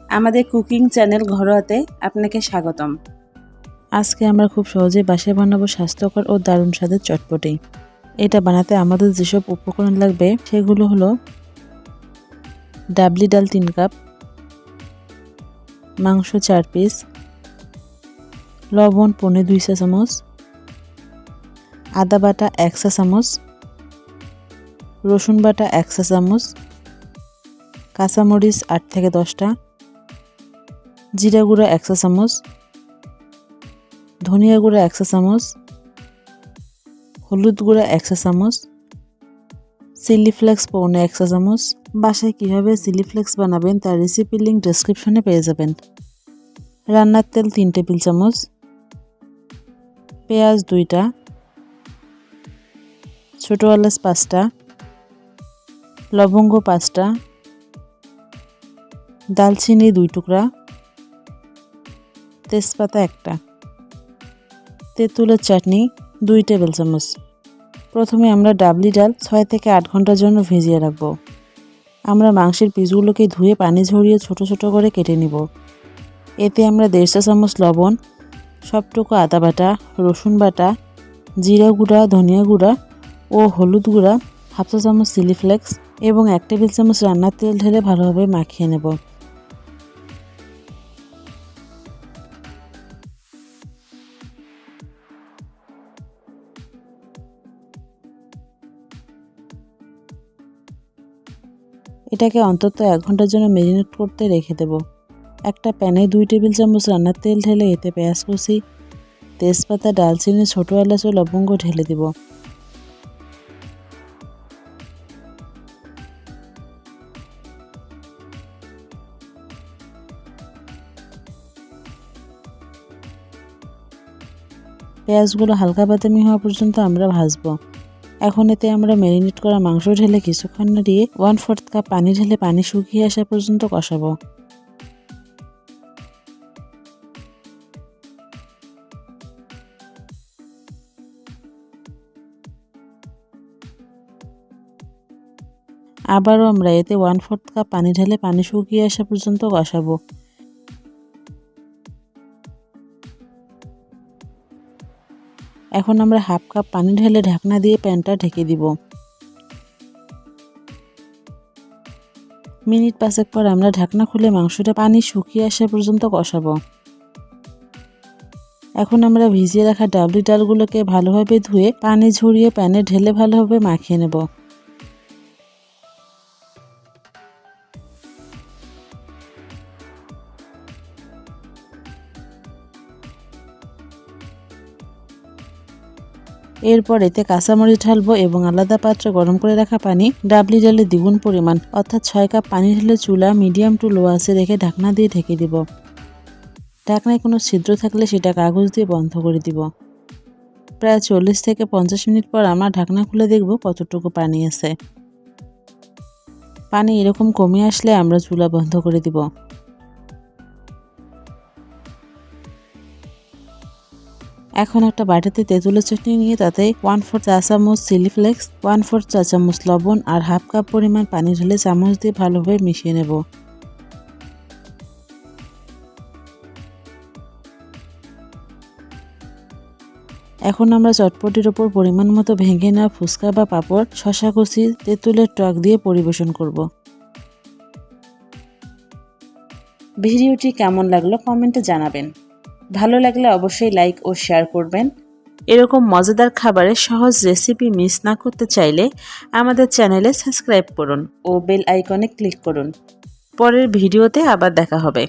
আমাদের cooking channel ঘরোয়াতে আপনাকে স্বাগতম। আজকে আমরা খুব সহজেই বাসায় বানাবো স্বাস্থ্যকর ও দারুণ স্বাদের চটপটি। এটা বানাতে আমাদের যেসব উপকরণ লাগবে সেগুলো হলো ডাবলি ডাল 3 কাপ, মাংস 4 পিস, লবণ পৌনে 2 চা চামচ, আদা বাটা 1 চা চামচ, রসুন বাটা 1 চা চামচ, কাঁচামরিচ 8 থেকে 10টা, জিরা গুঁড়া 1 চা চামচ, ধনিয়া গুঁড়া 1 চা চামচ, হলুদ গুঁড়া 1 চা চামচ, চিলি ফ্লেক্স পৌনে 1 চা চামচ। বাসায় কীভাবে চিলি ফ্লেক্স বানাবেন তার রেসিপি লিঙ্ক ডেসক্রিপশনে পেয়ে যাবেন। রান্নার তেল 3 টেবিল চামচ, পেঁয়াজ 2টা, ছোটো এলাচ 5টা, লবঙ্গ 5টা, দালচিনি 2 টুকরা, তেজপাতা 1টা, তেঁতুলের চাটনি 2 টেবিল চামচ। প্রথমে আমরা ডাবলি ডাল 6 থেকে 8 ঘন্টার জন্য ভিজিয়ে রাখব। আমরা মাংসের পিসগুলোকে ধুয়ে পানি ঝরিয়ে ছোট ছোট করে কেটে নিব। এতে আমরা 1.5 চা চামচ লবণ, সবটুকু আদা বাটা, রসুন বাটা, জিরা গুঁড়া, ধনিয়া গুঁড়া ও হলুদ গুঁড়া, 1/2 চা চামচ চিলি ফ্লেক্স এবং 1 টেবিল চামচ রান্নার তেল ঢেলে ভালোভাবে মাখিয়ে নেব। এটাকে অন্তত 1 ঘন্টার জন্য ম্যারিনেট করতে রেখে দেব। একটা প্যানে 2 টেবিল চামচ রান্নার তেল ঢেলে এতে পেঁয়াজ কুচি, তেজপাতা, দালচিনি, ছোটো এলাচ ও লবঙ্গ ঢেলে দেব। পেঁয়াজগুলো হালকা বাদামি হওয়া পর্যন্ত আমরা ভাজবো। এখন এতে আমরা ম্যারিনেট করা মাংস ঢেলে কিছুক্ষণ নাড়িয়ে 1/4 কাপ পানি ঢেলে পানি শুকিয়ে আসা পর্যন্ত কষাবো। আবারও আমরা এতে 1/4 কাপ পানি ঢেলে পানি শুকিয়ে আসা পর্যন্ত কষাবো। এখন আমরা 1/2 কাপ পানি ঢেলে ঢাকনা দিয়ে প্যানটা ঢেকে দিব। মিনিট 5 পর আমরা ঢাকনা খুলে মাংসটা পানি শুকিয়ে আসা পর্যন্ত কষাবো। এখন আমরা ভিজিয়ে রাখা ডাবলি ডালগুলোকে ভালোভাবে ধুয়ে পানি ঝরিয়ে প্যানে ঢেলে ভালোভাবে মাখিয়ে নেব। এরপর এতে কাঁচামরিচ ঢালবো এবং আলাদা পাত্রে গরম করে রাখা পানি ডাবলি ডালে দ্বিগুণ পরিমাণ অর্থাৎ 6 কাপ পানি ঢেলে চুলা মিডিয়াম টু লো আঁচে রেখে ঢাকনা দিয়ে ঢেকে দিব। ঢাকনায় কোনো ছিদ্র থাকলে সেটা কাগজ দিয়ে বন্ধ করে দিব। প্রায় 40 থেকে 50 মিনিট পর আমরা ঢাকনা খুলে দেখব কতটুকু পানি আছে। পানি এরকম কমে আসলে আমরা চুলা বন্ধ করে দিব। এখন একটা বাটিতে তেঁতুলের চাটনি নিয়ে তাতে 1/4 চা চামচ চিলি ফ্লেক্স, 1/4 চা চামচ লবণ আর 1/2 কাপ পরিমাণ পানি ঢেলে চামচ দিয়ে ভালোভাবে মিশিয়ে নেব। এখন আমরা চটপটির ওপর পরিমাণ মতো ভেঙে নেওয়া ফুচকা বা পাঁপড়, শসা কুচি, তেঁতুলের টক দিয়ে পরিবেশন করব। ভিডিওটি কেমন লাগলো কমেন্টে জানাবেন। ভালো লাগলে অবশ্যই লাইক ও শেয়ার করবেন। এরকম মজাদার খাবারের সহজ রেসিপি মিস না করতে চাইলে আমাদের চ্যানেলে সাবস্ক্রাইব করুন ও বেল আইকনে ক্লিক করুন। পরের ভিডিওতে আবার দেখা হবে।